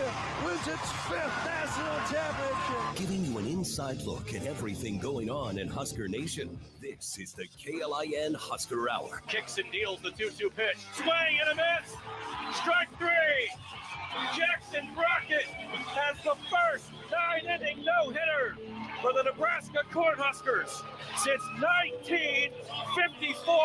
Nebraska wins its 5th national championship. Giving you an inside look at everything going on in Husker Nation. This is the KLIN Husker Hour. Kicks and deals the 2-2 pitch. Swing and a miss. Strike 3. Jackson Brockett has the first 9-inning no-hitter for the Nebraska Cornhuskers since 1954,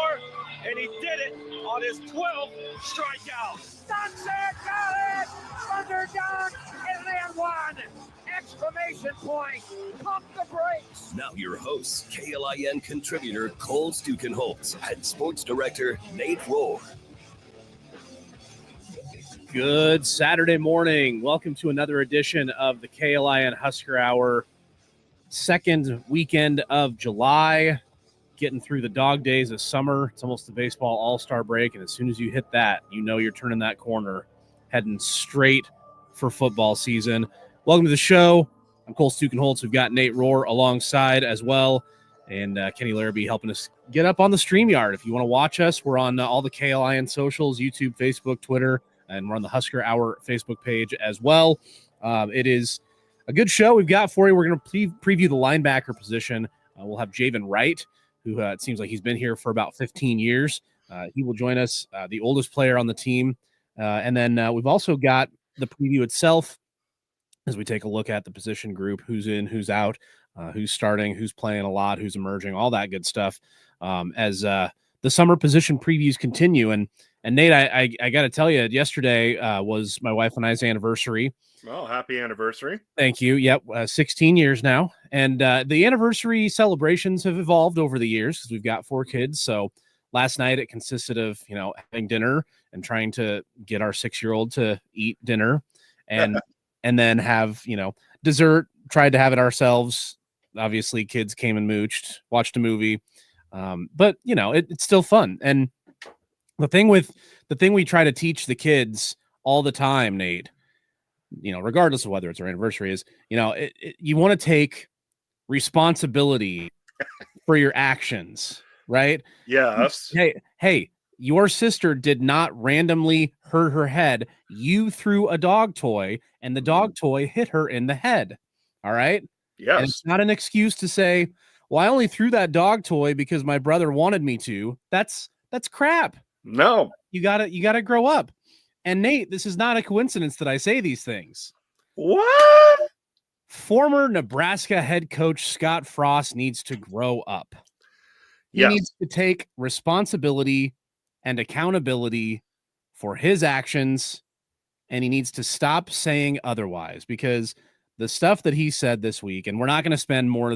and he did it on his 12th strikeout. Sunset got it! Underdog and then one! Exclamation point! Pump the brakes! Now your hosts, KLIN contributor Cole Stukenholtz and sports director Nate Rohr. Good Saturday morning. Welcome to another edition of the KLIN Husker Hour. Second weekend of July. Getting through the dog days of summer. It's almost the baseball all-star break, and as soon as you hit that, you know you're turning that corner, heading straight for football season. Welcome to the show. I'm Cole Stukenholtz. We've got Nate Rohr alongside as well, and Kenny Larrabee helping us get up on the StreamYard. If you want to watch us, we're on all the KLIN socials, YouTube, Facebook, Twitter, and we're on the Husker Hour Facebook page as well. It is a good show we've got for you. We're going to preview the linebacker position. We'll have Javin Wright, who it seems like he's been here for about 15 years. He will join us, the oldest player on the team. And then we've also got the preview itself as we take a look at the position group, who's in, who's out, who's starting, who's playing a lot, who's emerging, all that good stuff as the summer position previews continue. And Nate, I got to tell you, yesterday was my wife and I's anniversary. Well, happy anniversary. Thank you. Yep, 16 years now. And the anniversary celebrations have evolved over the years because we've got 4 kids. So last night it consisted of, having dinner and trying to get our 6-year-old to eat dinner and then have, dessert, tried to have it ourselves. Obviously, kids came and mooched, watched a movie. But, it's still fun. And the thing we try to teach the kids all the time, Nate, regardless of whether it's our anniversary is, you want to take responsibility for your actions, right? Yes. Hey, your sister did not randomly hurt her head. You threw a dog toy and the dog toy hit her in the head. All right. Yes. And it's not an excuse to say, well, I only threw that dog toy because my brother wanted me to. That's crap. No, you gotta grow up. And Nate, this is not a coincidence that I say these things. What? Former Nebraska head coach Scott Frost needs to grow up. He needs to take responsibility and accountability for his actions, and he needs to stop saying otherwise, because the stuff that he said this week, and we're not going to spend more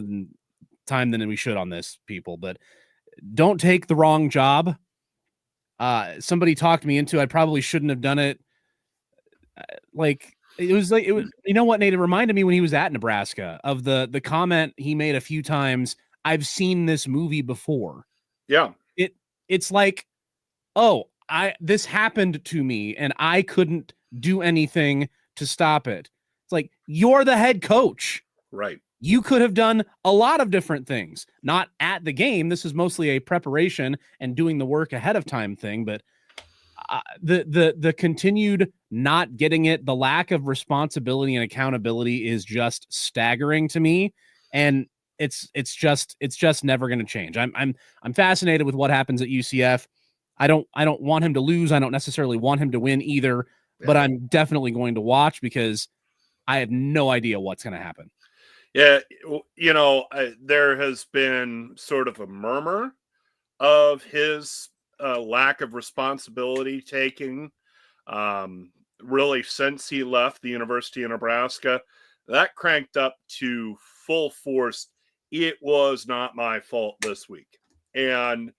time than we should on this, people, but don't take the wrong job. Somebody talked me into, I probably shouldn't have done it. It was, you know what, Nate, it reminded me when he was at Nebraska of the comment he made a few times. I've seen this movie before. Yeah. It's like, this happened to me and I couldn't do anything to stop it. It's like, you're the head coach. Right. You could have done a lot of different things, not at the game. This is mostly a preparation and doing the work ahead of time thing. But the continued not getting it, the lack of responsibility and accountability is just staggering to me. And it's just never going to change. I'm fascinated with what happens at UCF. I don't want him to lose. I don't necessarily want him to win either, but I'm definitely going to watch because I have no idea what's going to happen. Yeah, there has been sort of a murmur of his lack of responsibility taking really since he left the University of Nebraska. That cranked up to full force. It was not my fault this week. And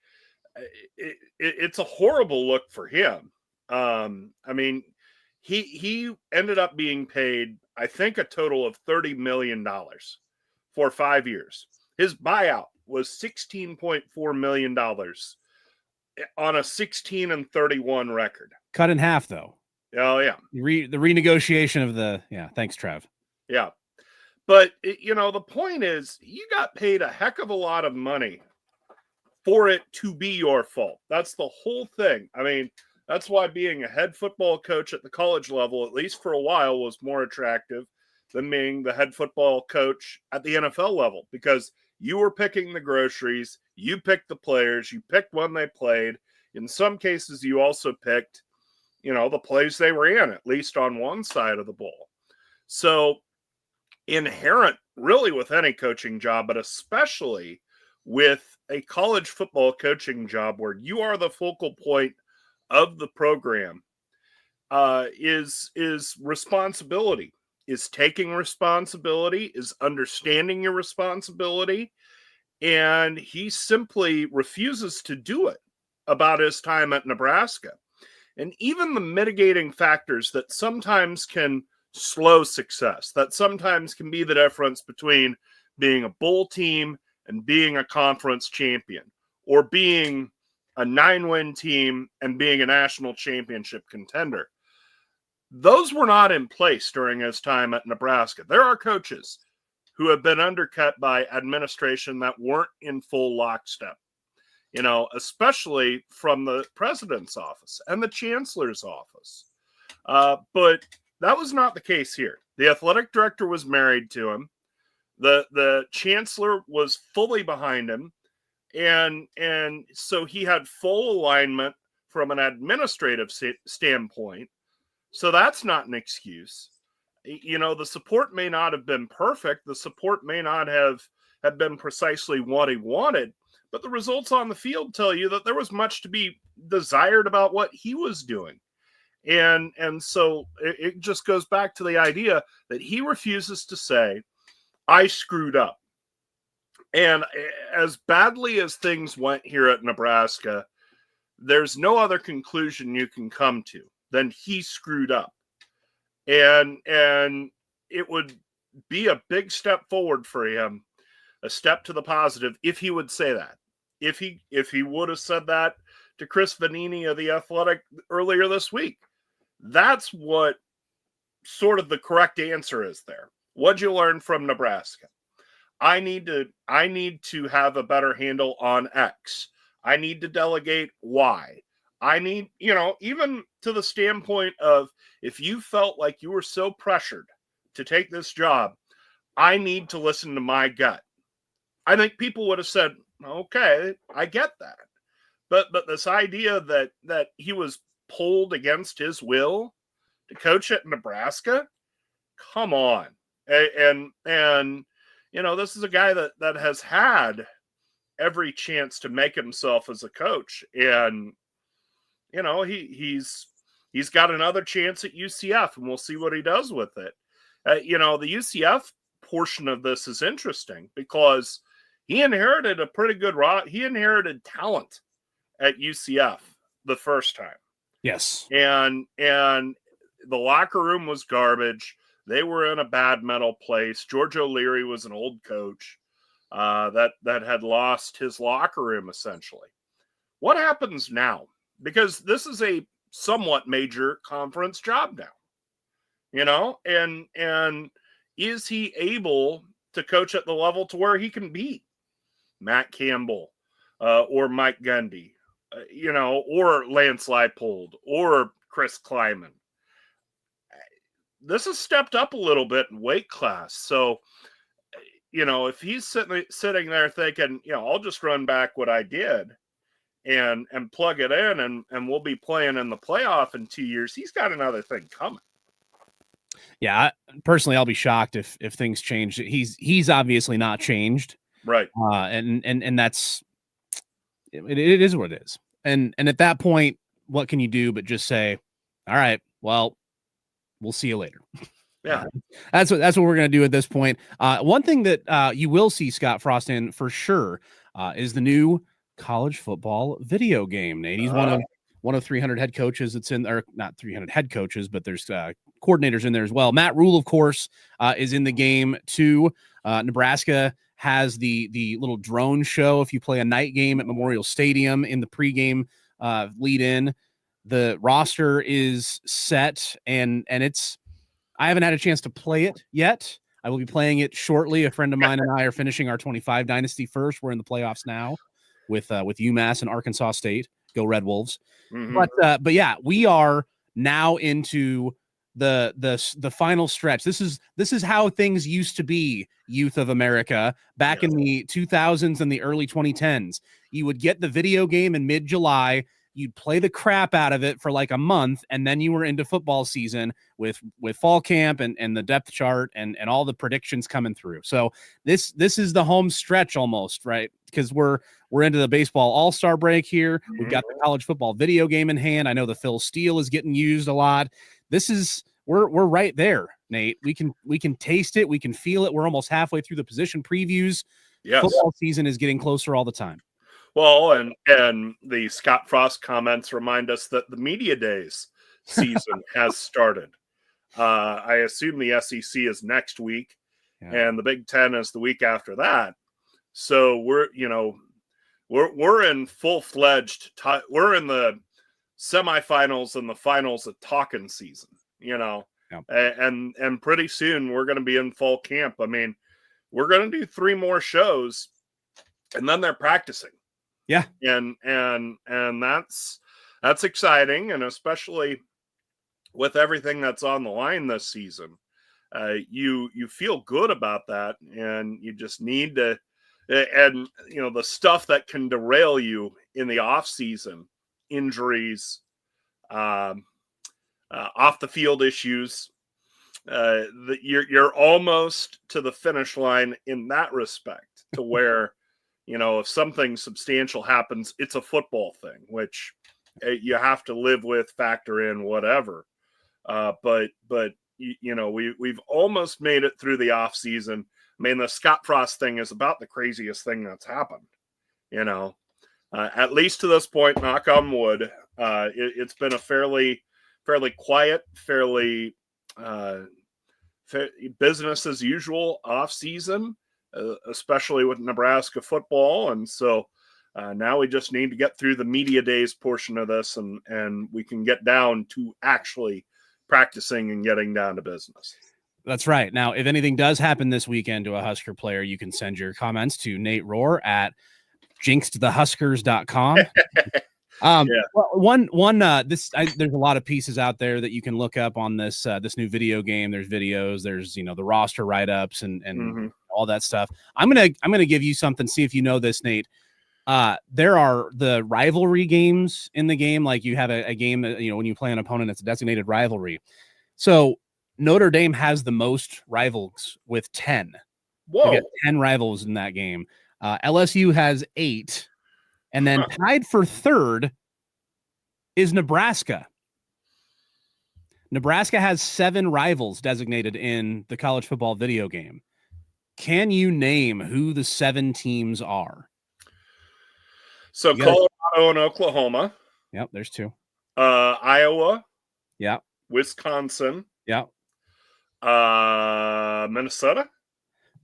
it's a horrible look for him. He ended up being paid, I think, a total of $30 million for 5 years. His buyout was $16.4 million on a 16-31 record. Cut in half, though. Oh, yeah. The renegotiation of thanks, Trev. Yeah. But, the point is, you got paid a heck of a lot of money for it to be your fault. That's the whole thing. I mean, That's why being a head football coach at the college level, at least for a while, was more attractive than being the head football coach at the NFL level, because you were picking the groceries, you picked the players, you picked when they played. In some cases, you also picked, the plays they ran, at least on one side of the ball. So inherent really with any coaching job, but especially with a college football coaching job where you are the focal point of the program, is responsibility, is taking responsibility, is understanding your responsibility. And he simply refuses to do it about his time at Nebraska. And even the mitigating factors that sometimes can slow success, that sometimes can be the difference between being a bowl team and being a conference champion, or being a 9-win team and being a national championship contender. Those were not in place during his time at Nebraska. There are coaches who have been undercut by administration that weren't in full lockstep, especially from the president's office and the chancellor's office. But that was not the case here. The athletic director was married to him. The chancellor was fully behind him. And so he had full alignment from an administrative standpoint. So that's not an excuse. The support may not have been perfect. The support may not have been precisely what he wanted, but the results on the field tell you that there was much to be desired about what he was doing. And so it just goes back to the idea that he refuses to say, I screwed up. And as badly as things went here at Nebraska, there's no other conclusion you can come to than he screwed up. And it would be a big step forward for him, a step to the positive, if he would say that. If he would have said that to Chris Vanini of The Athletic earlier this week, that's what sort of the correct answer is there. What'd you learn from Nebraska? I need to have a better handle on X. I need to delegate Y. I need, even to the standpoint of, if you felt like you were so pressured to take this job, I need to listen to my gut. I think people would have said, okay, I get that. But this idea that he was pulled against his will to coach at Nebraska, come on. And this is a guy that has had every chance to make himself as a coach. And, he's got another chance at UCF, and we'll see what he does with it. The UCF portion of this is interesting because he inherited a pretty good he inherited talent at UCF the first time. Yes. And the locker room was garbage. They were in a bad mental place. George O'Leary was an old coach that had lost his locker room, essentially. What happens now? Because this is a somewhat major conference job now, and is he able to coach at the level to where he can beat Matt Campbell or Mike Gundy, or Lance Leipold or Chris Kleiman? This has stepped up a little bit in weight class. So, if he's sitting there thinking, I'll just run back what I did and plug it in and we'll be playing in the playoff in 2 years, he's got another thing coming. Yeah, personally, I'll be shocked if things change. He's obviously not changed. Right. And that's, it is what it is. And at that point, what can you do but just say, all right, well, we'll see you later. Yeah. That's what we're going to do at this point. One thing that you will see Scott Frost in for sure is the new college football video game. Nate, he's one of 300 head coaches that's in, or not 300 head coaches, but there's coordinators in there as well. Matt Rule, of course, is in the game too. Nebraska has the little drone show if you play a night game at Memorial Stadium in the pregame lead in. The roster is set and it's, I haven't had a chance to play it yet. I will be playing it shortly. A friend of mine and I are finishing our 25 dynasty first. We're in the playoffs now with UMass and Arkansas State. Go Red Wolves. Mhm. But yeah, we are now into the final stretch. This is how things used to be, youth of America, back in the 2000s and the early 2010s. You would get the video game in mid-July, you'd play the crap out of it for like a month, and then you were into football season with fall camp and the depth chart and all the predictions coming through. So this is the home stretch almost, right? Because we're into the baseball all-star break here. We've got the college football video game in hand. I know the Phil Steele is getting used a lot. We're right there, Nate. We can taste it. We can feel it. We're almost halfway through the position previews. Yes. Football season is getting closer all the time. Well, and the Scott Frost comments remind us that the media days season has started. I assume the SEC is next week, and the Big Ten is the week after that. So we're in full-fledged. We're in the semifinals and the finals of talking season. And pretty soon we're going to be in fall camp. I mean, we're going to do 3 more shows, and then they're practicing. Yeah, and that's exciting, and especially with everything that's on the line this season, you feel good about that, and you just need to. And the stuff that can derail you in the off season, injuries, off the field issues, you're almost to the finish line in that respect, to where if something substantial happens, it's a football thing, which you have to live with, factor in, whatever. But we've almost made it through the off season. I mean, the Scott Frost thing is about the craziest thing that's happened, at least to this point, knock on wood. It's been a fairly quiet, fairly business as usual off season, especially with Nebraska football. And so now we just need to get through the media days portion of this, and we can get down to actually practicing and getting down to business. That's right. Now, if anything does happen this weekend to a Husker player, you can send your comments to Nate Rohr at jinxedthehuskers.com. There's a lot of pieces out there that you can look up on this new video game. There's videos, there's the roster write-ups and all that stuff. I'm gonna give you something, see if you know this, Nate. There are the rivalry games in the game. Like you have a game that when you play an opponent, it's a designated rivalry. So Notre Dame has the most rivals with 10. Whoa. They got 10 rivals in that game. LSU has 8. And then tied for third is Nebraska. Nebraska has 7 rivals designated in the college football video game. Can you name who the 7 teams are? So Colorado and Oklahoma. Yep, there's 2. Iowa. Yeah. Wisconsin. Yeah. Minnesota.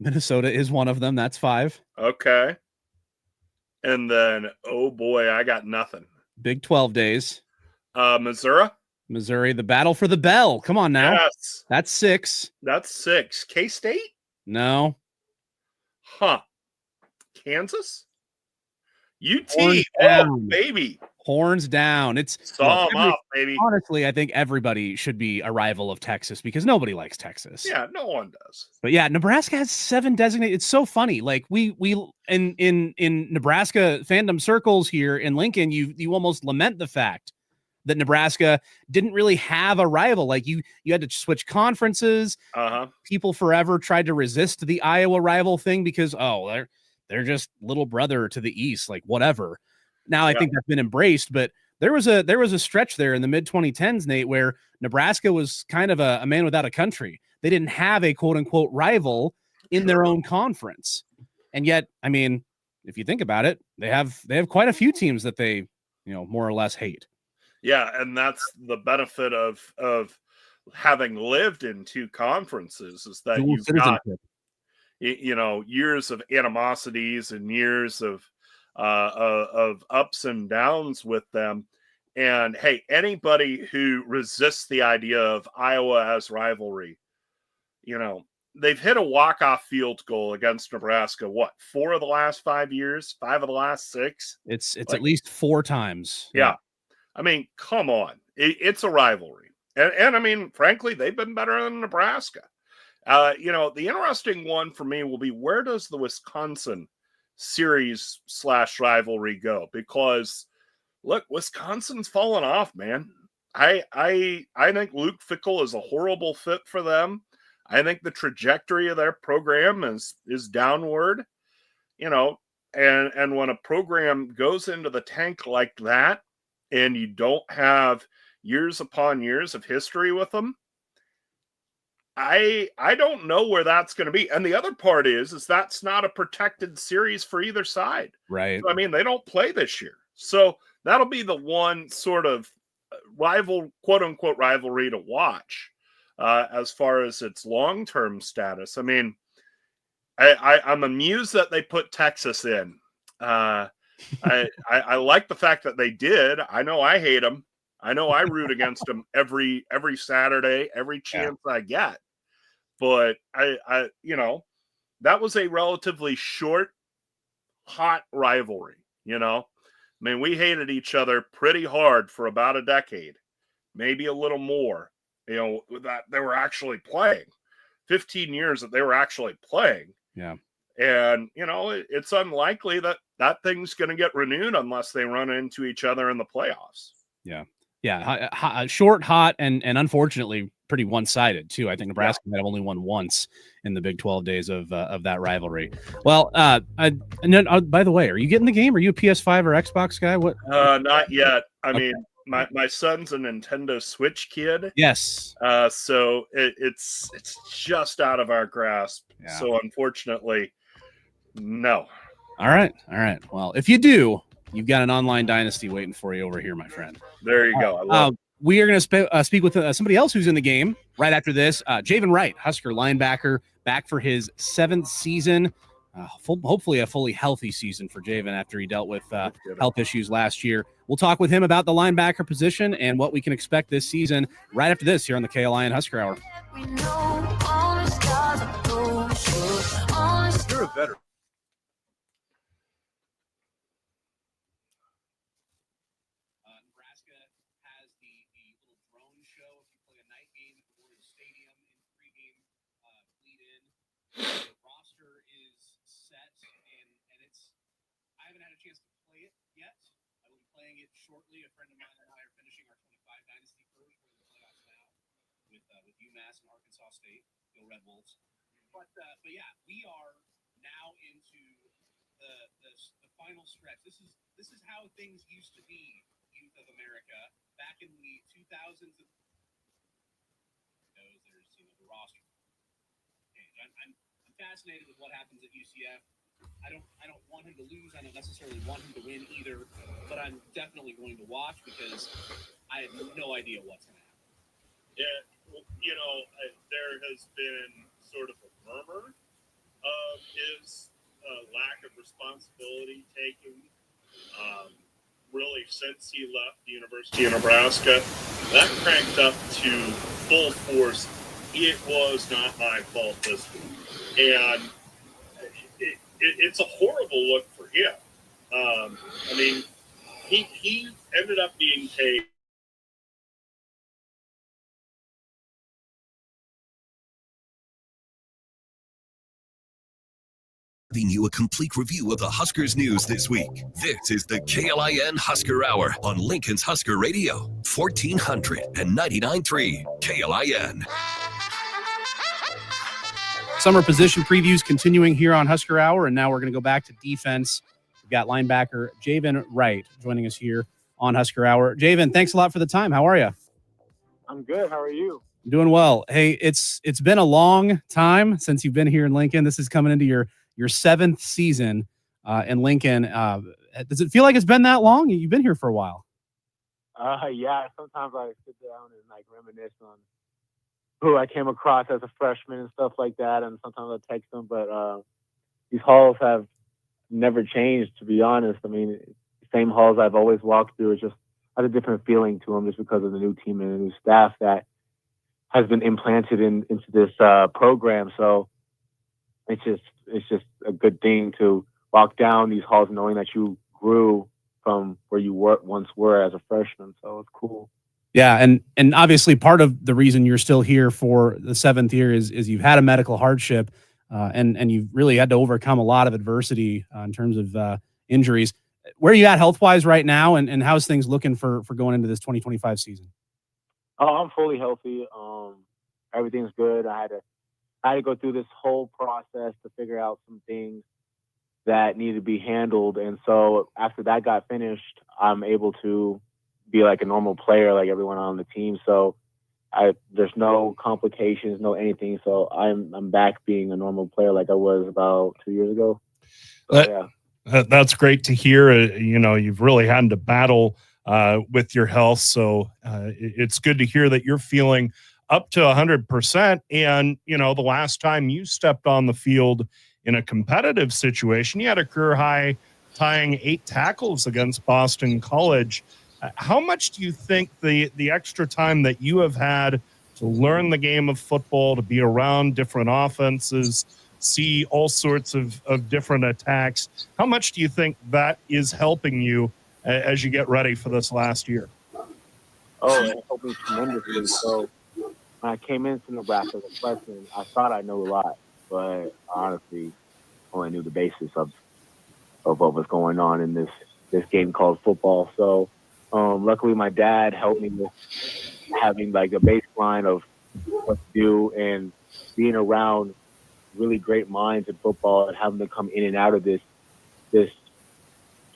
Minnesota is one of them. That's 5. Okay. And then, oh boy, I got nothing. Big 12 days. Missouri, the battle for the bell. Come on now. Yes. That's 6. That's 6. K-State? No. Huh. Kansas? UT. Oh, baby. Horns down. It's saw them off, baby. Honestly, I think everybody should be a rival of Texas because nobody likes Texas. Yeah, no one does. But yeah, Nebraska has 7 designated. It's so funny. Like we in Nebraska fandom circles here in Lincoln, you almost lament the fact that Nebraska didn't really have a rival. Like you had to switch conferences. People forever tried to resist the Iowa rival thing because they're just little brother to the east, like whatever. Now I think that's been embraced, but there was a stretch there in the mid 2010s, Nate, where Nebraska was kind of a man without a country. They didn't have a quote unquote rival in their own conference. And yet, I mean, if you think about it, they have quite a few teams that they, more or less hate. Yeah. And that's the benefit of having lived in 2 conferences, is that you've got, years of animosities and years of ups and downs with them. And hey, anybody who resists the idea of Iowa as rivalry, they've hit a walk-off field goal against Nebraska. What, 4 of the last 5 years? 5 of the last 6? It's at least 4 times. Yeah. I mean, come on. It's a rivalry. And I mean, frankly, they've been better than Nebraska. The interesting one for me will be, where does the Wisconsin series / rivalry go? Because look, Wisconsin's fallen off, man. I think Luke Fickell is a horrible fit for them. I think the trajectory of their program is downward, and when a program goes into the tank like that and you don't have years upon years of history with them, I don't know where that's going to be. And the other part is that's not a protected series for either side. Right. So, I mean, they don't play this year. So that'll be the one sort of quote unquote rivalry to watch as far as its long-term status. I mean, I'm amused that they put Texas in. I like the fact that they did. I know I hate them. I know I root against them every Saturday, every chance I get. But I that was a relatively short, hot rivalry. I mean, we hated each other pretty hard for about a decade, maybe a little more. That they were actually playing. 15 years that they were actually playing. Yeah. And it's unlikely that thing's going to get renewed unless they run into each other in the playoffs. Yeah. Yeah, short, hot, and unfortunately pretty one-sided too. I think Nebraska might have only won once in the Big 12 days of that rivalry. Well, and then, by the way, are you getting the game? Are you a PS5 or Xbox guy? What? Not yet. I mean, my son's a Nintendo Switch kid. Yes. So it's just out of our grasp. Yeah. So unfortunately, no. All right. Well, if you do, you've got an online dynasty waiting for you over here, my friend. There you go. We are going to speak with somebody else who's in the game right after this. Javin Wright, Husker linebacker, back for his 7th season. Hopefully a fully healthy season for Javin after he dealt with health issues last year. We'll talk with him about the linebacker position and what we can expect this season right after this here on the KLIN Husker Hour. You're a veteran. Nebraska has the little drone show. If you play a night game at the stadium in pregame lead-in, the roster is set, and it's. I haven't had a chance to play it yet. I will be playing it shortly. A friend of mine and I are finishing our 25 Dynasty first. We're in the playoffs now with UMass and Arkansas State. Go Red Wolves! But yeah, we are now into the final stretch. This is how things used to be. Youth of America back in the 2000s. There's the roster. I'm fascinated with what happens at UCF. I don't want him to lose. I don't necessarily want him to win either, but I'm definitely going to watch because I have no idea what's going to happen. Yeah, there has been sort of a murmur of his lack of responsibility taking. Really, since he left the University of Nebraska, that cranked up to full force. It was not my fault this week. And it's a horrible look for him. I mean, he ended up being paid. Giving you a complete review of the Huskers news this week. This is the KLIN Husker Hour on Lincoln's Husker Radio, 1499.3 KLIN. Summer position previews continuing here on Husker Hour, and now we're going to go back to defense. We've got linebacker Javin Wright joining us here on Husker Hour. Javin, thanks a lot for the time. How are you? I'm good. How are you? I'm doing well. Hey, it's been a long time since you've been here in Lincoln. This is coming into your 7th season in Lincoln. Does it feel like it's been that long? You've been here for a while. Yeah. Sometimes I sit down and reminisce on who I came across as a freshman and stuff like that, and sometimes I text them. But these halls have never changed, to be honest. I mean, same halls I've always walked through. It's just has a different feeling to them, just because of the new team and the new staff that has been implanted into this program. So it's just a good thing to walk down these halls knowing that you grew from where you once were as a freshman. So it's cool. Yeah, and obviously part of the reason you're still here for the 7th year is you've had a medical hardship, and you've really had to overcome a lot of adversity in terms of injuries. Where are you at health wise right now, and how's things looking for going into this 2025 season? Oh, I'm fully healthy. Everything's good. I had to go through this whole process to figure out some things that needed to be handled, and so after that got finished, I'm able to be like a normal player like everyone on the team. So there's no complications, no anything. So I'm back being a normal player like I was about 2 years ago. So, yeah. That's great to hear. You've really had to battle with your health. So it's good to hear that you're feeling up to 100%. And, the last time you stepped on the field in a competitive situation, you had a career high tying 8 tackles against Boston College. How much do you think the extra time that you have had to learn the game of football, to be around different offenses, see all sorts of different attacks, how much do you think that is helping you as you get ready for this last year? Oh, it helped me tremendously. So when I came into Nebraska as a freshman, I thought I knew a lot, but honestly only knew the basis of what was going on in this game called football. So luckily my dad helped me with having like a baseline of what to do and being around really great minds in football and having to come in and out of this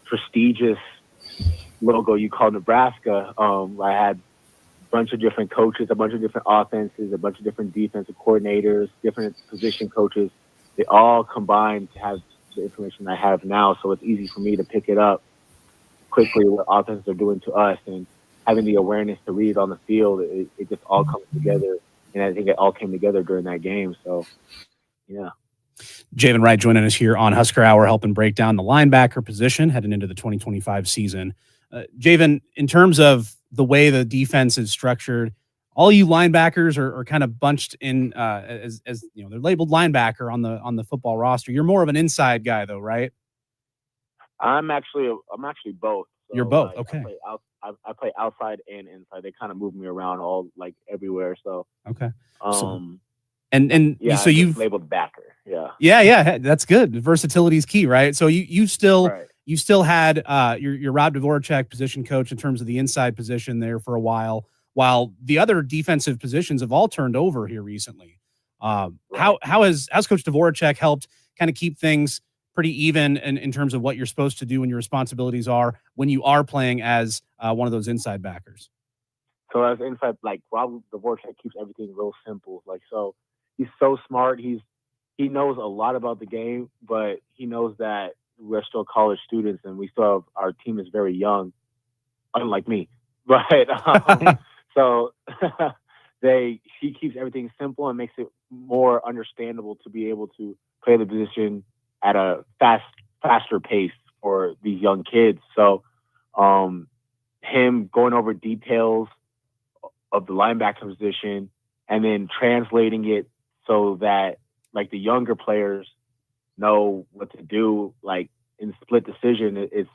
prestigious logo you call Nebraska. I had a bunch of different coaches, a bunch of different offenses, a bunch of different defensive coordinators, different position coaches. They all combined to have the information I have now. So it's easy for me to pick it up quickly what offenses are doing to us, and having the awareness to read it on the field. It just all comes together. And I think it all came together during that game. So, yeah. Javin Wright joining us here on Husker Hour, helping break down the linebacker position heading into the 2025 season. Javin, in terms of the way the defense is structured, all you linebackers are kind of bunched in as they're labeled linebacker on the football roster. You're more of an inside guy, though, right? I'm actually both. So you're both, okay. I play outside and inside. They kind of move me around all like everywhere. So okay. And yeah, so you've labeled backer. Yeah. Yeah, that's good. Versatility is key, right? So you still had your Rob Dvorak position coach in terms of the inside position there for a while the other defensive positions have all turned over here recently. How has Coach Dvorak helped kind of keep things pretty even in terms of what you're supposed to do and your responsibilities are when you are playing as one of those inside backers? So as inside, like Rob Dvorak keeps everything real simple. Like, so he's so smart. He knows a lot about the game, but he knows that we're still college students and we still have, our team is very young, unlike me. But so he keeps everything simple and makes it more understandable to be able to play the position at a faster pace for these young kids. So him going over details of the linebacker position and then translating it so that like the younger players know what to do, like in split decision, it's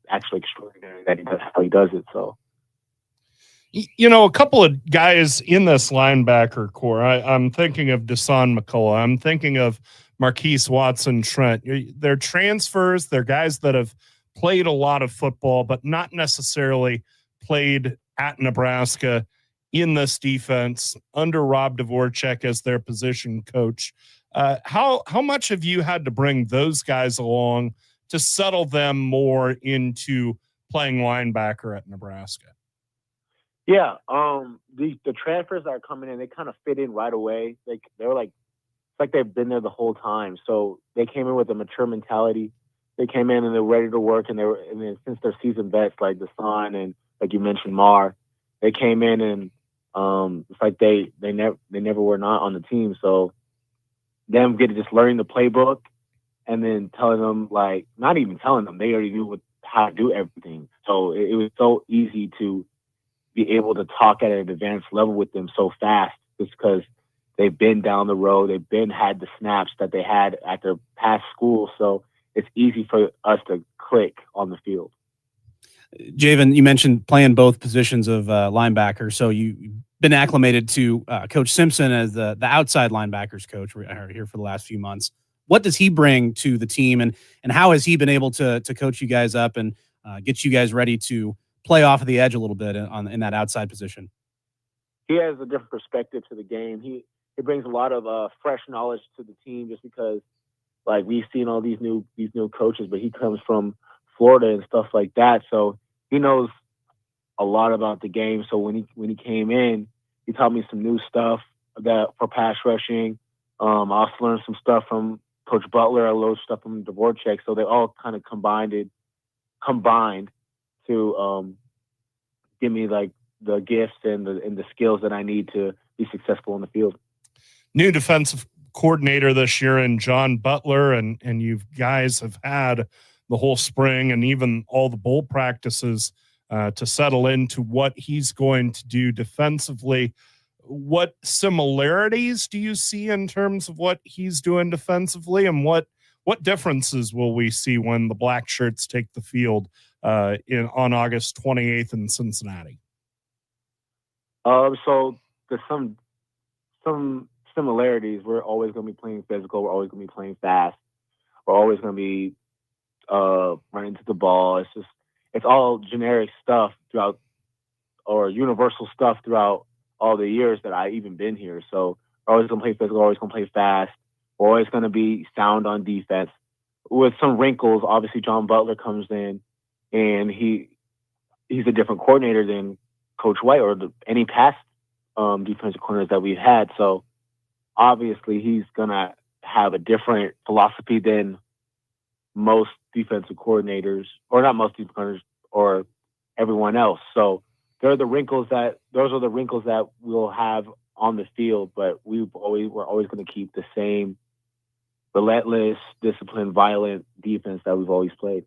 actually extraordinary that how he does it. So, a couple of guys in this linebacker core, I'm thinking of Deshaun McCullough. I'm thinking of Marquise Watson-Trent. They're transfers. They're guys that have played a lot of football, but not necessarily played at Nebraska in this defense under Rob Dvorak as their position coach. How much have you had to bring those guys along to settle them more into playing linebacker at Nebraska? Yeah, the transfers that are coming in, they kind of fit in right away. They're like, it's like they've been there the whole time. So they came in with a mature mentality. They came in and they're ready to work, and then since they're seasoned vets like Deshaun and like you mentioned Mar, they came in and it's like they never were not on the team. So them getting just learning the playbook and then telling them, like, not even telling them, they already knew how to do everything. So it was so easy to be able to talk at an advanced level with them so fast, just because they've been down the road, they've had the snaps that they had at their past school, so it's easy for us to click on the field. Javin, you mentioned playing both positions of linebacker, so you've been acclimated to Coach Simpson as the outside linebackers coach here for the last few months. What does he bring to the team, and how has he been able to coach you guys up and get you guys ready to play off of the edge a little bit in that outside position? He has a different perspective to the game. He brings a lot of fresh knowledge to the team, just because like we've seen all these new coaches, but he comes from Florida and stuff like that, so he knows a lot about the game. So when he came in, he taught me some new stuff that for pass rushing. I also learned some stuff from Coach Butler, a little stuff from Dvorak. So they all kind of combined to give me like the gifts and the skills that I need to be successful in the field. New defensive coordinator this year in John Butler, and you guys have had the whole spring and even all the bowl practices to settle into what he's going to do defensively. What similarities do you see in terms of what he's doing defensively, and what differences will we see when the black shirts take the field on August 28th in Cincinnati? So there's some similarities. We're always going to be playing physical. We're always going to be playing fast. We're always going to be running to the ball. It's all generic stuff throughout, or universal stuff throughout all the years that I even been here. So we're always going to play physical, always going to play fast. We're always going to be sound on defense. With some wrinkles, obviously John Butler comes in, and he's a different coordinator than Coach White or any past defensive coordinators that we've had. So obviously he's going to have a different philosophy than most defensive coordinators, or not most defensive coordinators, or everyone else. So those are the wrinkles that we'll have on the field, but we're always going to keep the same relentless, disciplined, violent defense that we've always played.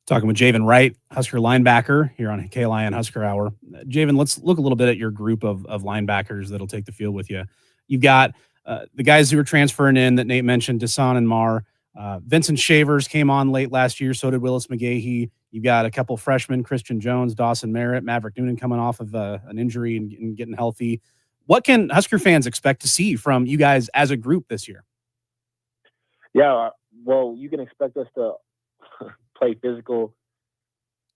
Talking with Javin Wright, Husker linebacker, here on KLIN Husker Hour. Javin, let's look a little bit at your group of linebackers that'll take the field with you. You've got the guys who are transferring in that Nate mentioned, Desan and Marr. Vincent Shavers came on late last year, so did Willis McGahee. You've got a couple freshmen, Christian Jones, Dawson Merritt, Maverick Noonan coming off of an injury and getting healthy. What can Husker fans expect to see from you guys as a group this year? Yeah, well, you can expect us to play physical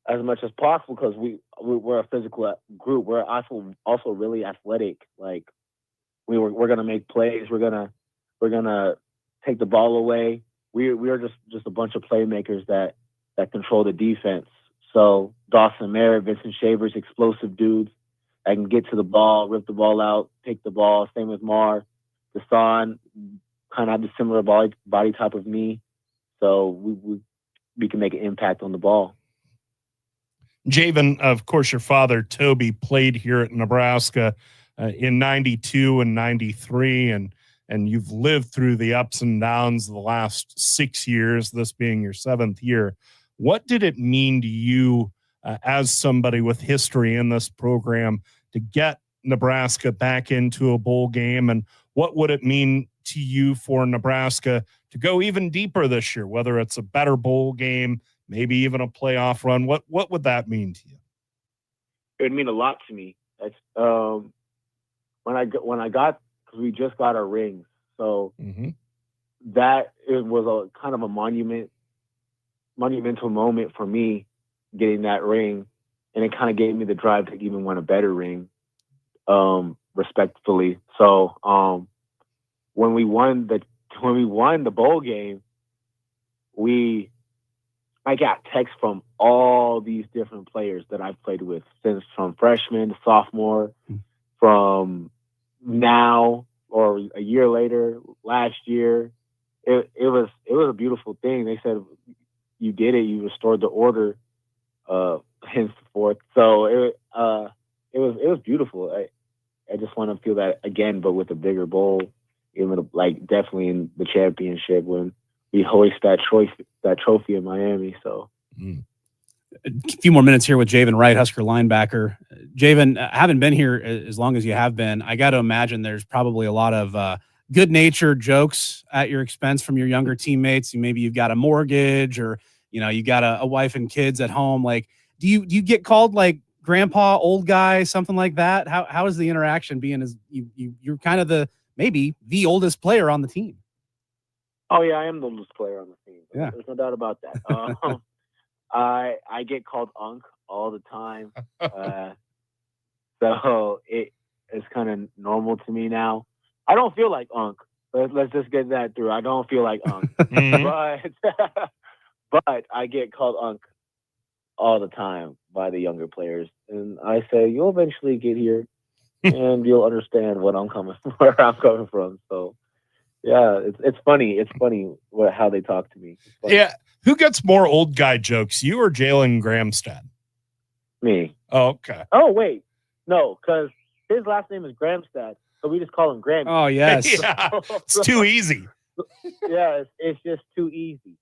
as much as possible, because we're a physical group. We're also really athletic. Like we're gonna make plays. We're gonna take the ball away. We're just a bunch of playmakers that control the defense. So Dawson Merritt, Vincent Shavers, explosive dudes that can get to the ball, rip the ball out, take the ball. Same with Marr. Desan kind of have the similar body type of me. So we can make an impact on the ball. Javin, of course, your father, Toby, played here at Nebraska in 92 and 93, and you've lived through the ups and downs of the last 6 years, this being your 7th year. What did it mean to you as somebody with history in this program to get Nebraska back into a bowl game, and what would it mean to you for Nebraska to go even deeper this year, whether it's a better bowl game, maybe even a playoff run? What would that mean to you? It would mean a lot to me. It's when I got, because we just got our rings, so that it was a kind of a monumental moment for me getting that ring, and it kind of gave me the drive to even want a better ring, respectfully. So when we won the bowl game, I got texts from all these different players that I've played with since, from freshman to sophomore, from now or a year later, last year. It was a beautiful thing. They said, "You did it. You restored the order," henceforth. So it was beautiful. I just want to feel that again, but with a bigger bowl, even like definitely in the championship when we hoist that trophy in Miami. So a few more minutes here with Javin Wright, Husker linebacker. Javin, haven't been here as long as you have been. I got to imagine there's probably a lot of good-natured jokes at your expense from your younger teammates. Maybe you've got a mortgage, or you got a wife and kids at home. Like, do you get called like grandpa, old guy, something like that? How is the interaction being as you're kind of maybe the oldest player on the team? Oh yeah, I am the oldest player on the team. Yeah. There's no doubt about that. I get called Unc all the time, so it's kind of normal to me now. I don't feel like Unc. Let's just get that through. I don't feel like Unc, but I get called Unc all the time by the younger players, and I say you'll eventually get here, and you'll understand where I'm coming from. So. Yeah, it's funny. It's funny how they talk to me. Yeah. Who gets more old guy jokes, you or Jalen Gramstad? Me. Oh, okay. Oh, wait. No, because his last name is Gramstad, so we just call him Grammy. Oh, yes. Yeah, it's too easy. Yeah, it's just too easy.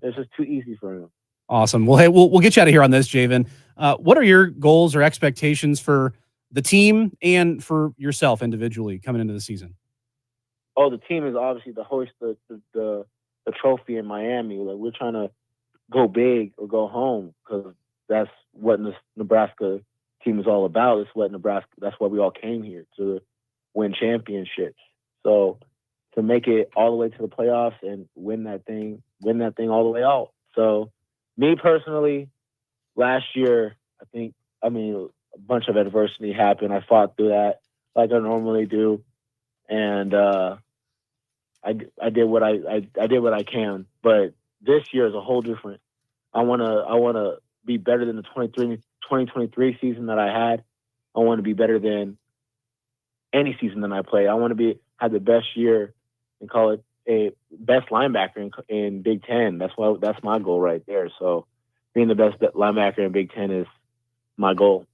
It's just too easy for him. Awesome. Well, hey, we'll get you out of here on this, Javin. What are your goals or expectations for the team and for yourself individually coming into the season? Oh, the team is obviously to hoist the trophy in Miami. Like, we're trying to go big or go home, because that's what the Nebraska team is all about. That's why we all came here, to win championships. So to make it all the way to the playoffs and win that thing all the way out. So me personally, last year, a bunch of adversity happened. I fought through that like I normally do. And I did what I can, but this year is a whole different. I wanna be better than the 2023 season that I had. I want to be better than any season that I play. I want to have the best year and call it a best linebacker in Big Ten. That's my goal right there. So being the best linebacker in Big Ten is my goal.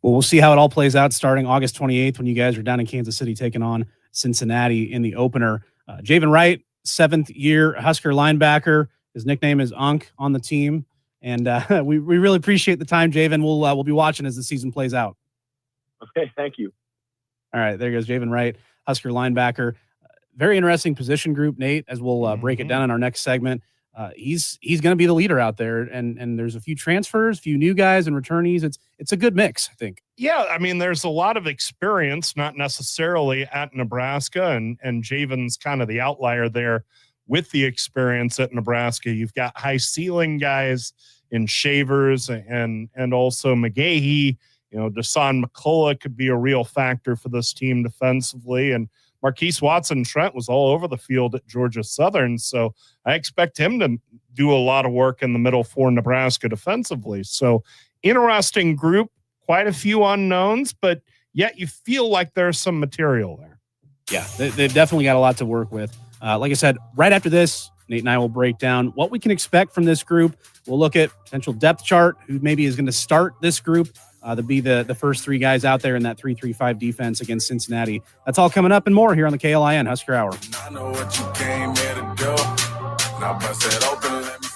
Well, we'll see how it all plays out starting August 28th when you guys are down in Kansas City taking on Cincinnati in the opener. Javin Wright, 7th-year Husker linebacker. His nickname is Unc on the team. And we really appreciate the time, Javin. We'll be watching as the season plays out. Okay, thank you. All right, there goes Javin Wright, Husker linebacker. Very interesting position group, Nate, as we'll break it down in our next segment. He's going to be the leader out there, and there's a few transfers, a few new guys and returnees. It's a good mix, I think. Yeah, I mean, there's a lot of experience, not necessarily at Nebraska, and Javin's kind of the outlier there with the experience at Nebraska. You've got high ceiling guys in Shavers and also McGahee. Dasan McCullough could be a real factor for this team defensively, and Marquise Watson-Trent was all over the field at Georgia Southern, so I expect him to do a lot of work in the middle for Nebraska defensively. So interesting group, quite a few unknowns, but yet you feel like there's some material there. Yeah, they've definitely got a lot to work with. Like I said, right after this, Nate and I will break down what we can expect from this group. We'll look at potential depth chart, who maybe is going to start this group. To be the first three guys out there in that 3-3-5 defense against Cincinnati. That's all coming up and more here on the KLIN Husker Hour. I know what you came here to do. Now bust it open, let me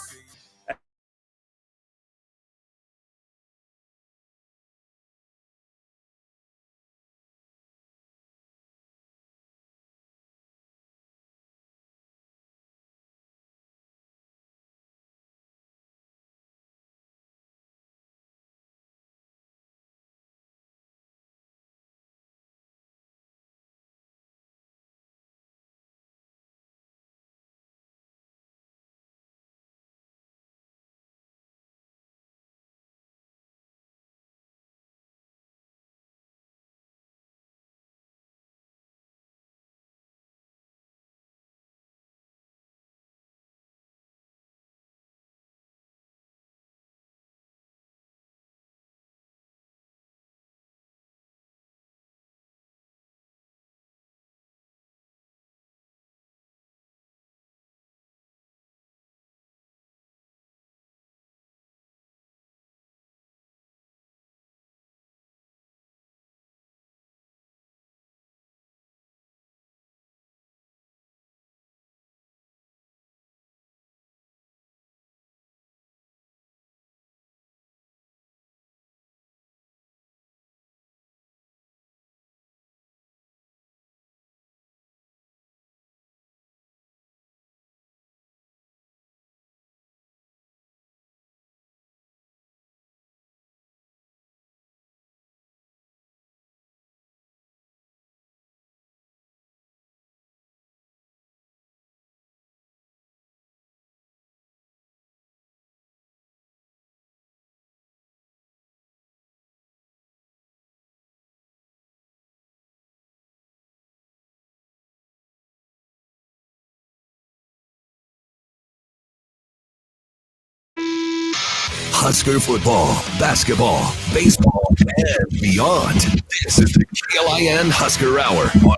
Husker football, basketball, baseball, and beyond. This is the KLIN Husker Hour on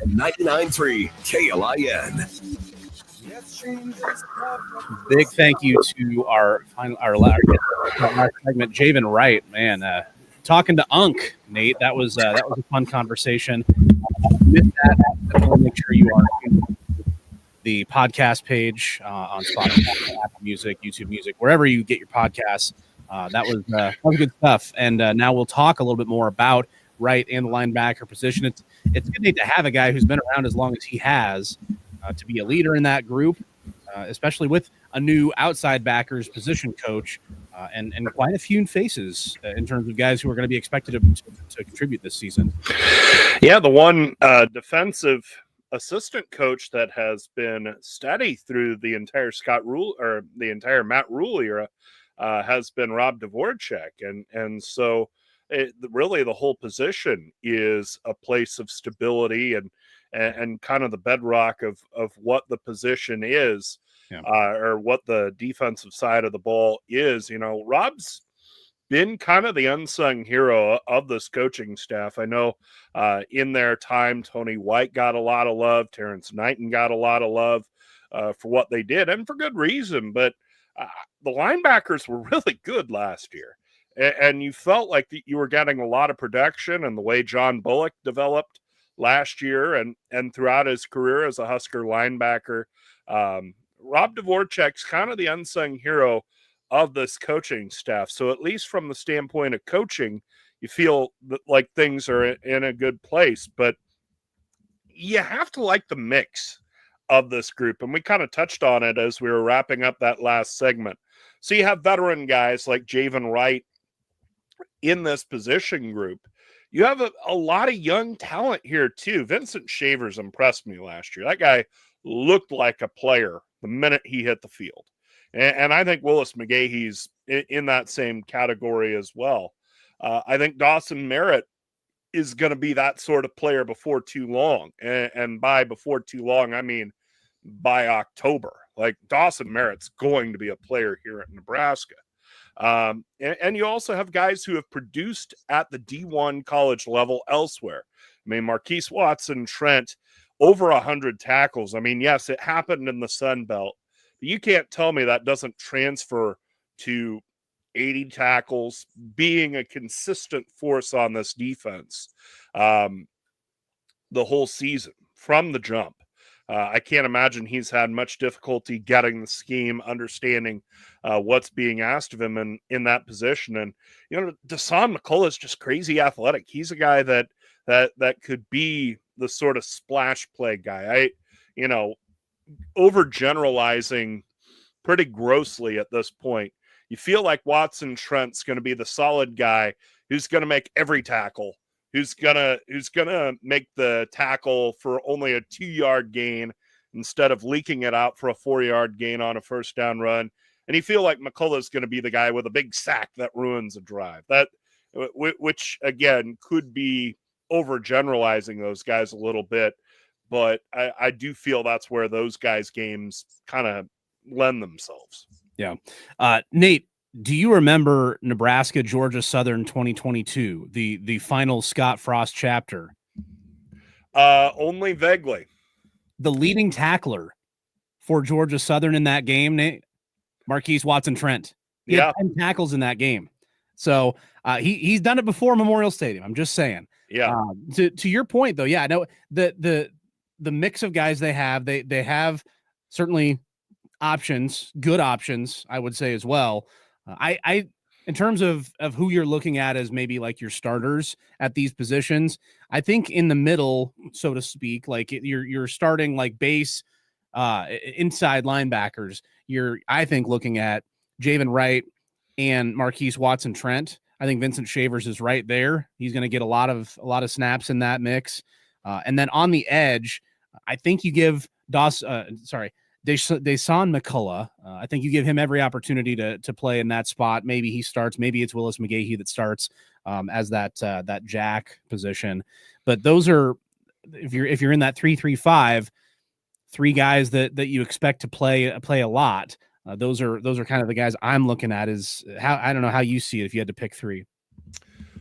99.3 KLIN. Big thank you to our last segment, Javin Wright. Man, talking to Unk, Nate. That was a fun conversation. With that, make sure you are in the podcast page on Spotify, Apple Music, YouTube Music, wherever you get your podcasts. That was good stuff. And now we'll talk a little bit more about Wright and the linebacker position. It's good to have a guy who's been around as long as he has to be a leader in that group, especially with a new outside backers position coach and quite a few faces in terms of guys who are going to be expected to contribute this season. Yeah, the one defensive assistant coach that has been steady through the entire the entire Matt Rule era has been Rob Dvorak, and so really the whole position is a place of stability and kind of the bedrock of what the position is, or what the defensive side of the ball is. You know, Rob's been kind of the unsung hero of this coaching staff. I know in their time, Tony White got a lot of love. Terrence Knighton got a lot of love for what they did, and for good reason. But the linebackers were really good last year. And you felt like you were getting a lot of production, and the way John Bullock developed last year and throughout his career as a Husker linebacker. Rob Dvorak's kind of the unsung hero of this coaching staff. So at least from the standpoint of coaching, you feel like things are in a good place, but you have to like the mix of this group. And we kind of touched on it as we were wrapping up that last segment. So you have veteran guys like Javin Wright in this position group. You have a lot of young talent here too. Vincent Shavers impressed me last year. That guy looked like a player the minute he hit the field. And I think Willis McGahee's in that same category as well. I think Dawson Merritt is going to be that sort of player before too long. And by before too long, I mean by October. Like, Dawson Merritt's going to be a player here at Nebraska. And you also have guys who have produced at the D1 college level elsewhere. I mean, Marquise Watson-Trent, over 100 tackles. I mean, yes, it happened in the Sun Belt. But you can't tell me that doesn't transfer to 80 tackles, being a consistent force on this defense the whole season from the jump. I can't imagine he's had much difficulty getting the scheme, understanding what's being asked of him in that position. And, you know, Dasan McCullough is just crazy athletic. He's a guy that could be the sort of splash play guy. Overgeneralizing pretty grossly at this point. You feel like Watson Trent's going to be the solid guy who's going to make every tackle, who's gonna make the tackle for only a 2-yard gain instead of leaking it out for a 4-yard gain on a first down run. And you feel like McCullough's going to be the guy with a big sack that ruins a drive. That, which again could be overgeneralizing those guys a little bit. But I do feel that's where those guys' games kind of lend themselves. Yeah. Nate, do you remember Nebraska, Georgia Southern 2022, the final Scott Frost chapter? Only vaguely. The leading tackler for Georgia Southern in that game, Nate, Marquise Watson-Trent. He had 10 tackles in that game. So he's done it before Memorial Stadium. I'm just saying. Yeah. To your point, though, yeah, I know the mix of guys they have certainly options, good options, I would say as well. I in terms of who you're looking at as maybe like your starters at these positions, I think in the middle, so to speak, like you're starting like base inside linebackers. You're, I think, looking at Javin Wright and Marquise Watson-Trent. I think Vincent Shavers is right there. He's going to get a lot of snaps in that mix. And then on the edge, I think you give Dasan McCullough. I think you give him every opportunity to play in that spot. Maybe he starts. Maybe it's Willis McGahee that starts as that jack position. But those are, if you're in that 3-3-5, three guys that you expect to play a lot. Those are kind of the guys I'm looking at. Is how I don't know how you see it if you had to pick 3.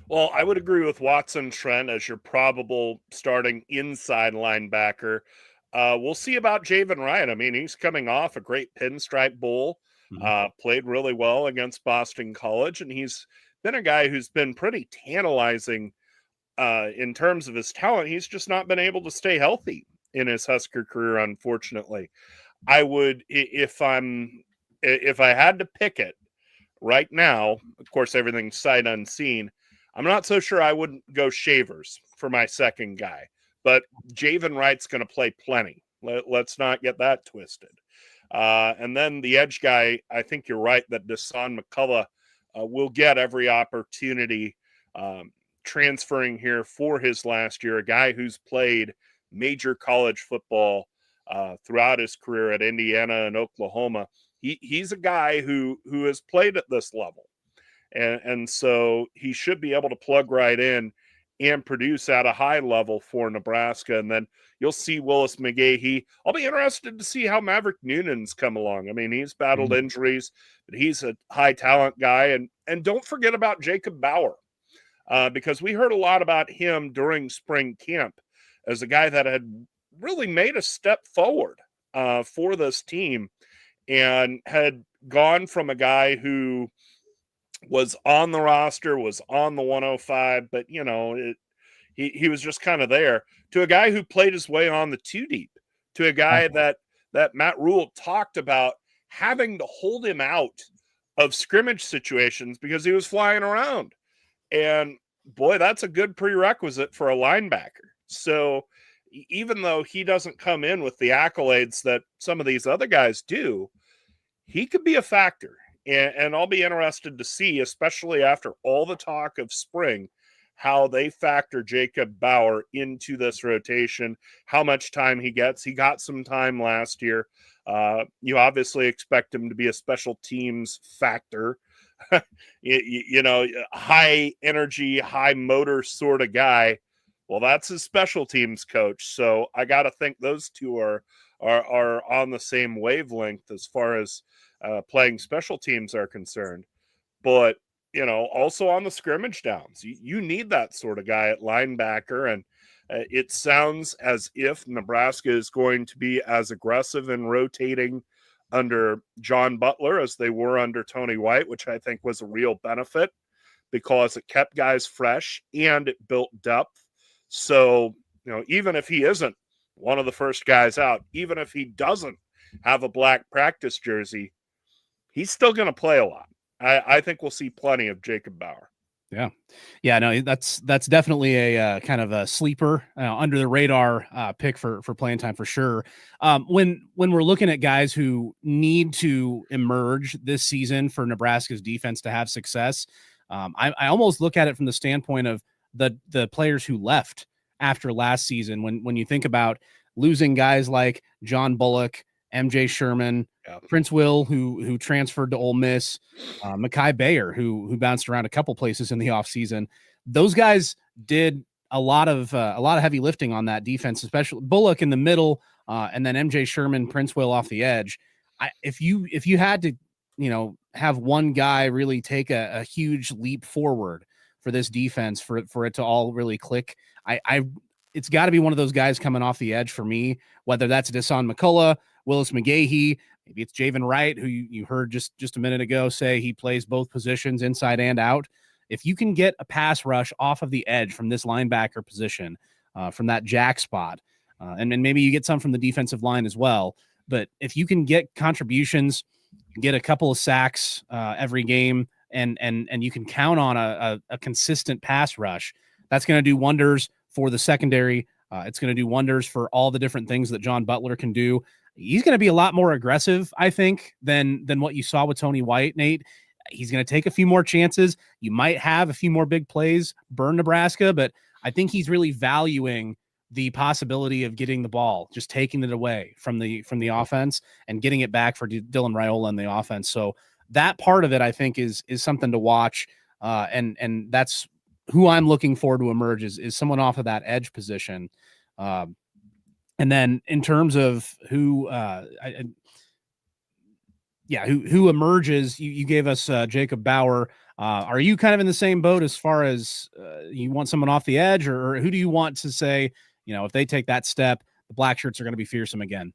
Well, I would agree with Watson Trent as your probable starting inside linebacker. We'll see about Javin Wright. I mean, he's coming off a great Pinstripe Bowl, played really well against Boston College, and he's been a guy who's been pretty tantalizing in terms of his talent. He's just not been able to stay healthy in his Husker career, unfortunately. I would, if I had to pick it right now, of course, everything's sight unseen. I'm not so sure I wouldn't go Shavers for my second guy, but Javin Wright's going to play plenty. Let's not get that twisted. And then the edge guy, I think you're right that Dasan McCullough will get every opportunity transferring here for his last year, a guy who's played major college football throughout his career at Indiana and Oklahoma. He's a guy who has played at this level. And so he should be able to plug right in and produce at a high level for Nebraska. And then you'll see Willis McGahee. I'll be interested to see how Maverick Noonan's come along. I mean, he's battled injuries, but he's a high talent guy. And don't forget about Jacob Bauer, because we heard a lot about him during spring camp as a guy that had really made a step forward for this team and had gone from a guy who was on the roster, was on the 105, but, you know, he was just kind of there, to a guy who played his way on the 2 deep, to a guy that Matt Rule talked about having to hold him out of scrimmage situations because he was flying around. And boy, that's a good prerequisite for a linebacker. So even though he doesn't come in with the accolades that some of these other guys do, he could be a factor. And I'll be interested to see, especially after all the talk of spring, how they factor Jacob Bauer into this rotation, how much time he gets. He got some time last year. You obviously expect him to be a special teams factor, you know, high energy, high motor sort of guy. Well, that's his special teams coach. So I got to think those two are on the same wavelength as far as playing special teams are concerned. But, you know, also on the scrimmage downs, you need that sort of guy at linebacker. And it sounds as if Nebraska is going to be as aggressive in rotating under John Butler as they were under Tony White, which I think was a real benefit because it kept guys fresh and it built depth. So, you know, even if he isn't one of the first guys out, even if he doesn't have a black practice jersey, he's still going to play a lot. I think we'll see plenty of Jacob Bauer. Yeah, no, that's definitely a kind of a sleeper under the radar pick for playing time for sure. When we're looking at guys who need to emerge this season for Nebraska's defense to have success, I almost look at it from the standpoint of the players who left after last season. When you think about losing guys like John Bullock, MJ Sherman, Prince Will, who transferred to Ole Miss, Mekhi Bayer, who bounced around a couple places in the offseason. Those guys did a lot of heavy lifting on that defense, especially Bullock in the middle, and then MJ Sherman, Prince Will off the edge. If you had to, you know, have one guy really take a huge leap forward for this defense, for it to all really click, it's got to be one of those guys coming off the edge for me, whether that's Dasan McCullough, Willis McGahee, maybe it's Javin Wright, who you heard just a minute ago say he plays both positions inside and out. If you can get a pass rush off of the edge from this linebacker position, from that jack spot, and then maybe you get some from the defensive line as well. But if you can get contributions, get a couple of sacks every game, and you can count on a consistent pass rush, that's going to do wonders for the secondary. It's going to do wonders for all the different things that John Butler can do. He's going to be a lot more aggressive, I think, than what you saw with Tony White, Nate. He's going to take a few more chances. You might have a few more big plays burn Nebraska, but I think he's really valuing the possibility of getting the ball, just taking it away from the offense and getting it back for Dylan Raiola in the offense. So that part of it, I think, is something to watch. And that's who I'm looking for to emerge is someone off of that edge position. And then in terms of who yeah, who emerges. You gave us Jacob Bauer. Are you kind of in the same boat as far as you want someone off the edge, or who do you want to say, if they take that step, the black shirts are going to be fearsome again?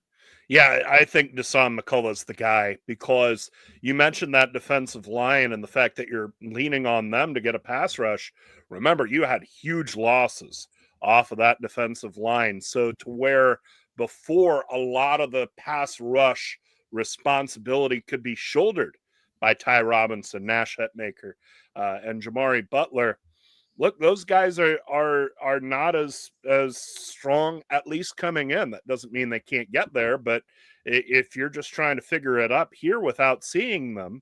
Yeah, I think Deshaun McCullough's the guy, because you mentioned that defensive line and the fact that you're leaning on them to get a pass rush. Remember, you had huge losses off of that defensive line. So to where before a lot of the pass rush responsibility could be shouldered by Ty Robinson, Nash Hetmaker, and Jamari Butler. Look, those guys are not as strong, at least coming in. That doesn't mean they can't get there, but if you're just trying to figure it up here without seeing them,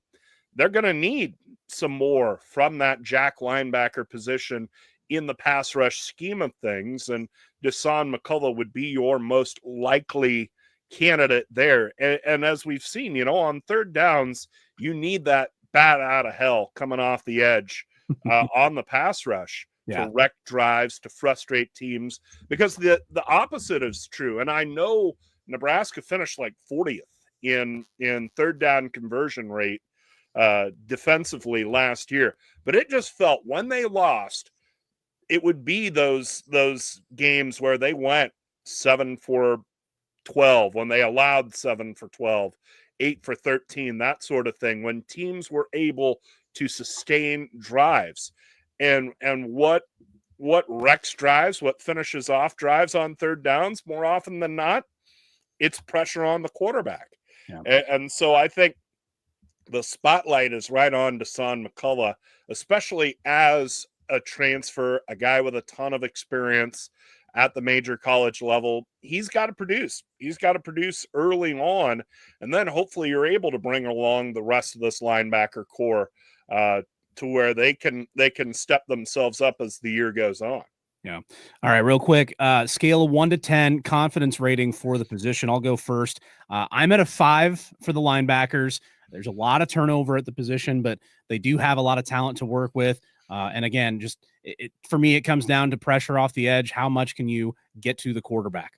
they're going to need some more from that jack linebacker position in the pass rush scheme of things. And Deshaun McCullough would be your most likely candidate there. And as we've seen, on third downs, you need that bat out of hell coming off the edge on the pass rush to wreck drives, to frustrate teams, because the opposite is true. And I know Nebraska finished like 40th in third down conversion rate defensively last year, but it just felt when they lost, it would be those games where they went 7 for 12, when they allowed 7 for 12, 8 for 13, that sort of thing, when teams were able to sustain drives. And what wrecks drives, what finishes off drives on third downs more often than not, it's pressure on the quarterback. Yeah. And so I think the spotlight is right on Deshaun McCullough, especially as a transfer, a guy with a ton of experience at the major college level. He's got to produce. He's got to produce early on, and then hopefully you're able to bring along the rest of this linebacker core to where they can step themselves up as the year goes on. Yeah. All right, real quick, scale of 1 to 10 confidence rating for the position. I'll go first. I'm at a 5 for the linebackers. There's a lot of turnover at the position, but they do have a lot of talent to work with. And again, just for me, it comes down to pressure off the edge. How much can you get to the quarterback?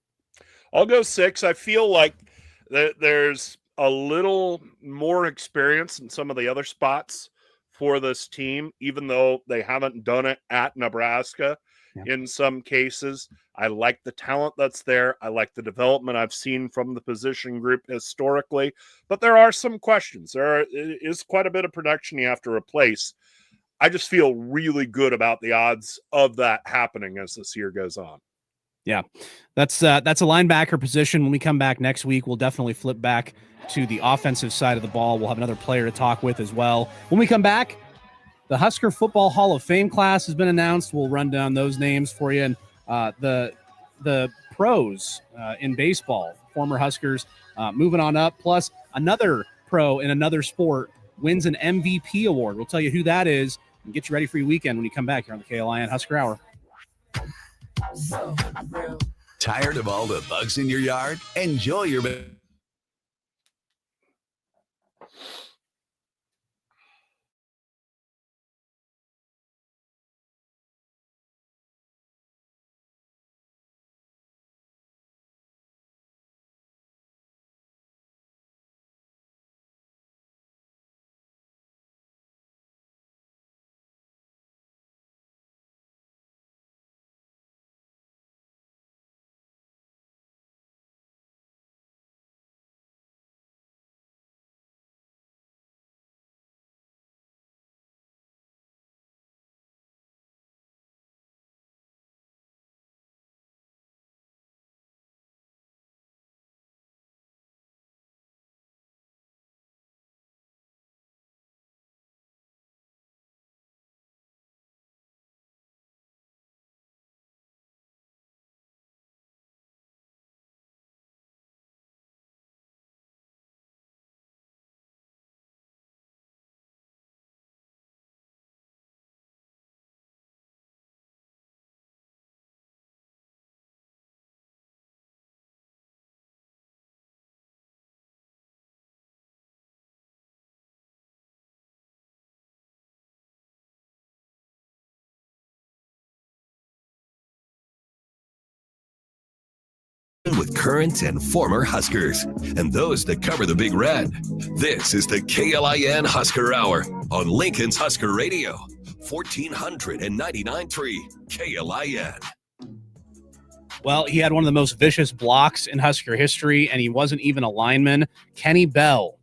I'll go 6. I feel like there's a little more experience in some of the other spots for this team, even though they haven't done it at Nebraska. Yeah. In some cases, I like the talent that's there. I like the development I've seen from the position group historically, but there are some questions. There is quite a bit of production you have to replace. I just feel really good about the odds of that happening as this year goes on. Yeah, that's a linebacker position. When we come back next week, we'll definitely flip back to the offensive side of the ball. We'll have another player to talk with as well. When we come back, the Husker Football Hall of Fame class has been announced. We'll run down those names for you. And the pros in baseball, former Huskers, moving on up, plus another pro in another sport wins an MVP award. We'll tell you who that is and get you ready for your weekend when you come back here on the KLIN Husker Hour. Tired of all the bugs in your yard? Enjoy your with current and former Huskers and those that cover the Big Red. This is the KLIN Husker Hour on Lincoln's Husker Radio, 1499.3 KLIN. Well, he had one of the most vicious blocks in Husker history, and he wasn't even a lineman. Kenny Bell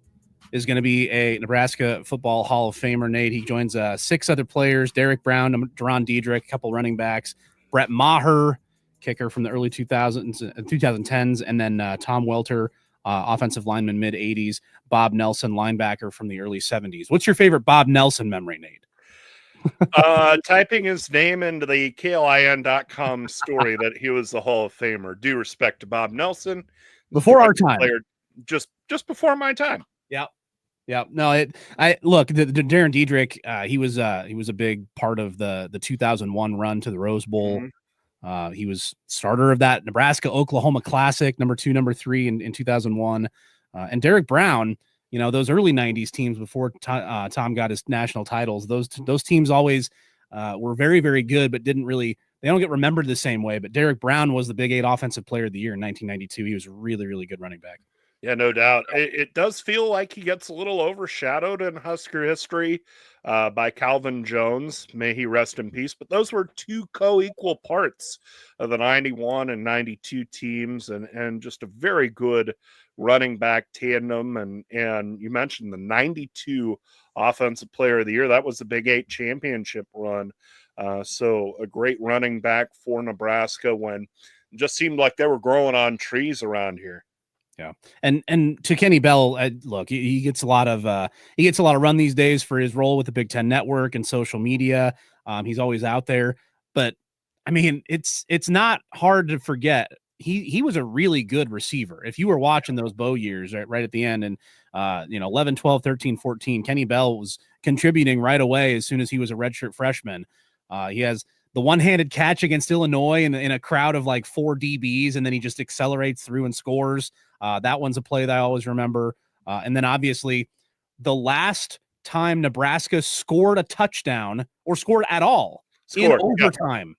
is going to be a Nebraska Football Hall of Famer, Nate. He joins 6 other players: Derek Brown, Deron Diedrich, a couple running backs, Brett Maher, kicker from the early 2010s, and then Tom Welter, offensive lineman, mid-'80s, Bob Nelson, linebacker from the early 70s. What's your favorite Bob Nelson memory, Nate? Typing his name into the KLIN.com story that he was the Hall of Famer. Due respect to Bob Nelson. Before our time. Player, just before my time. Yeah. No, look, the Darren Diedrich, he was a big part of the 2001 run to the Rose Bowl. Mm-hmm. He was starter of that Nebraska-Oklahoma Classic, number 2, number 3 in 2001. And Derek Brown, you know, those early 90s teams before Tom got his national titles, those teams always were very, very good, but they don't get remembered the same way. But Derek Brown was the Big 8 Offensive Player of the Year in 1992. He was a really, really good running back. Yeah, no doubt. It does feel like he gets a little overshadowed in Husker history by Calvin Jones. May he rest in peace. But those were 2 co-equal parts of the 91 and 92 teams, and just a very good running back tandem. And you mentioned the 92 Offensive Player of the Year. That was the Big 8 championship run. So a great running back for Nebraska when it just seemed like they were growing on trees around here. Yeah. And to Kenny Bell, look, he gets a lot of run these days for his role with the Big Ten Network and social media. He's always out there, but I mean, it's not hard to forget. He was a really good receiver. If you were watching those Bo years right at the end, and 11, 12, 13, 14, Kenny Bell was contributing right away as soon as he was a redshirt freshman. He has the one-handed catch against Illinois in a crowd of like 4 DBs, and then he just accelerates through and scores. That one's a play that I always remember. And then obviously the last time Nebraska scored a touchdown or scored at all in overtime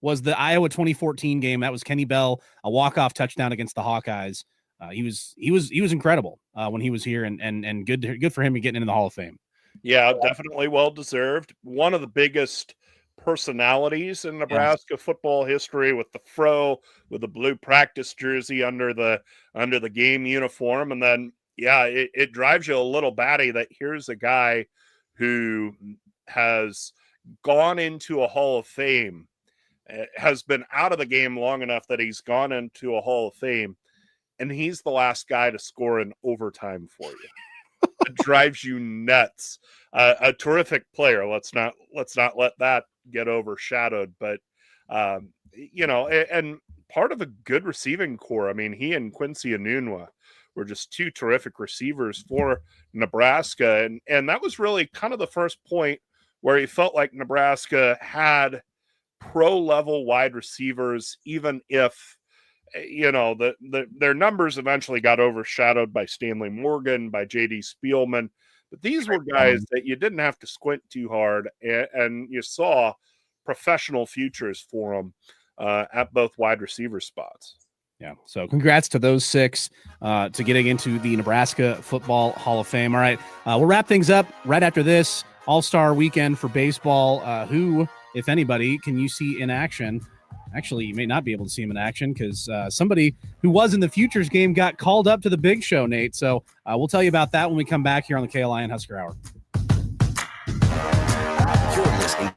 was the Iowa 2014 game. That was Kenny Bell, a walk-off touchdown against the Hawkeyes. He was incredible when he was here, and good for him getting into the Hall of Fame. Yeah, definitely well-deserved. One of the biggest personalities in Nebraska football history, with the fro, with the blue practice jersey under the game uniform. And then it drives you a little batty that here's a guy who has gone into a Hall of Fame, has been out of the game long enough that he's gone into a Hall of Fame, and he's the last guy to score in overtime for you. It drives you nuts. A terrific player. Let's not let that get overshadowed. But and part of a good receiving core. I mean, he and Quincy Enunwa were just 2 terrific receivers for Nebraska, and that was really kind of the first point where he felt like Nebraska had pro-level wide receivers, even if their numbers eventually got overshadowed by Stanley Morgan, by J.D. Spielman. But these were guys that you didn't have to squint too hard, and you saw professional futures for them at both wide receiver spots. Yeah, so congrats to those 6 to getting into the Nebraska Football Hall of Fame. All right, we'll wrap things up right after this All-Star Weekend for baseball. Who, if anybody, can you see in action? Actually, you may not be able to see him in action because somebody who was in the Futures game got called up to the big show, Nate. So we'll tell you about that when we come back here on the KLIN Husker Hour. You're listening.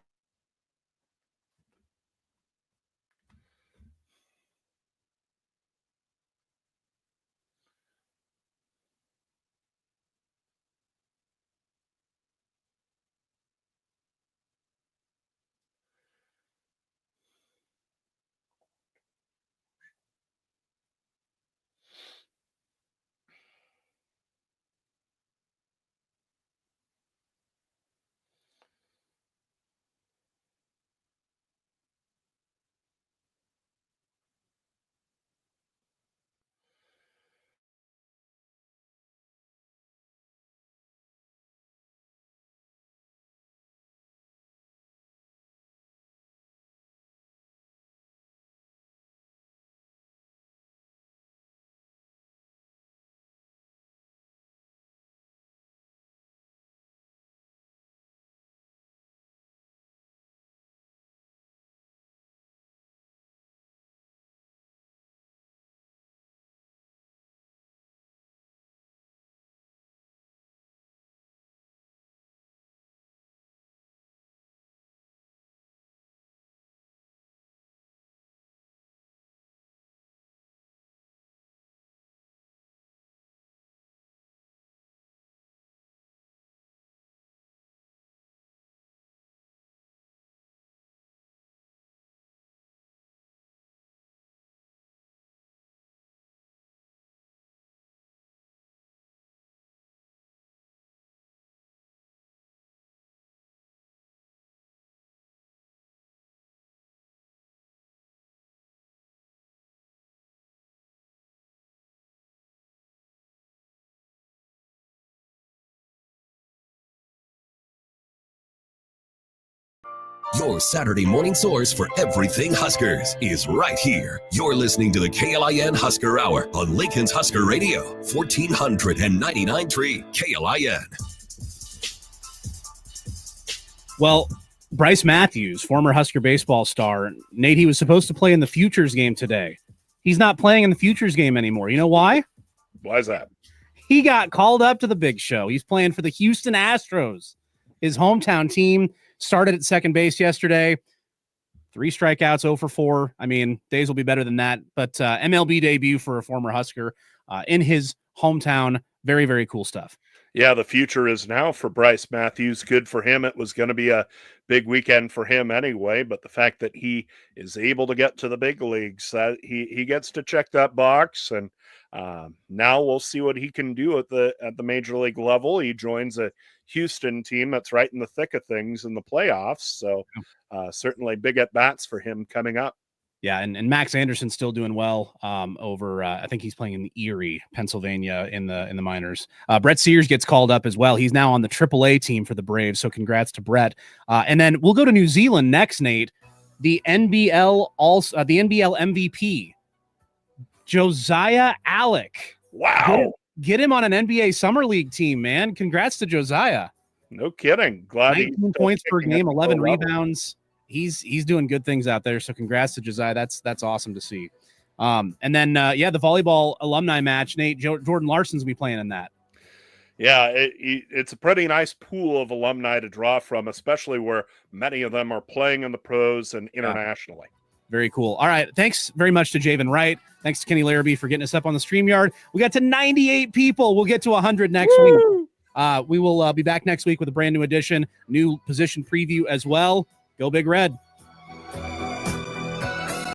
Your Saturday morning source for everything Huskers is right here. You're listening to the KLIN Husker Hour on Lincoln's Husker Radio, 1499.3 KLIN. Well, Bryce Matthews, former Husker baseball star, Nate, he was supposed to play in the Futures game today. He's not playing in the Futures game anymore. You know why? Why is that? He got called up to the big show. He's playing for the Houston Astros. His hometown team started at second base yesterday. 3 strikeouts, 0 for 4. I mean, days will be better than that. But MLB debut for a former Husker in his hometown. Very, very cool stuff. Yeah, the future is now for Bryce Matthews. Good for him. It was going to be a big weekend for him anyway, but the fact that he is able to get to the big leagues, he gets to check that box, and now we'll see what he can do at the major league level. He joins a Houston team that's right in the thick of things in the playoffs, so certainly big at bats for him coming up. Yeah, and Max Anderson's still doing well over. I think he's playing in Erie, Pennsylvania, in the minors. Brett Sears gets called up as well. He's now on the AAA team for the Braves, so congrats to Brett. And then we'll go to New Zealand next, Nate. The NBL MVP, Josiah Alec. Wow, get him on an NBA Summer League team, man. Congrats to Josiah. No kidding. Glad 19 points per game, 11 rebounds. He's doing good things out there. So congrats to Josiah. That's awesome to see. And then the volleyball alumni match, Nate, Jordan Larson's be playing in that. Yeah, it's a pretty nice pool of alumni to draw from, especially where many of them are playing in the pros and internationally. Very cool. All right. Thanks very much to Javin Wright. Thanks to Kenny Larrabee for getting us up on the StreamYard. We got to 98 people. We'll get to 100 next week. We will be back next week with a brand new edition, new position preview as well. Go Big Red.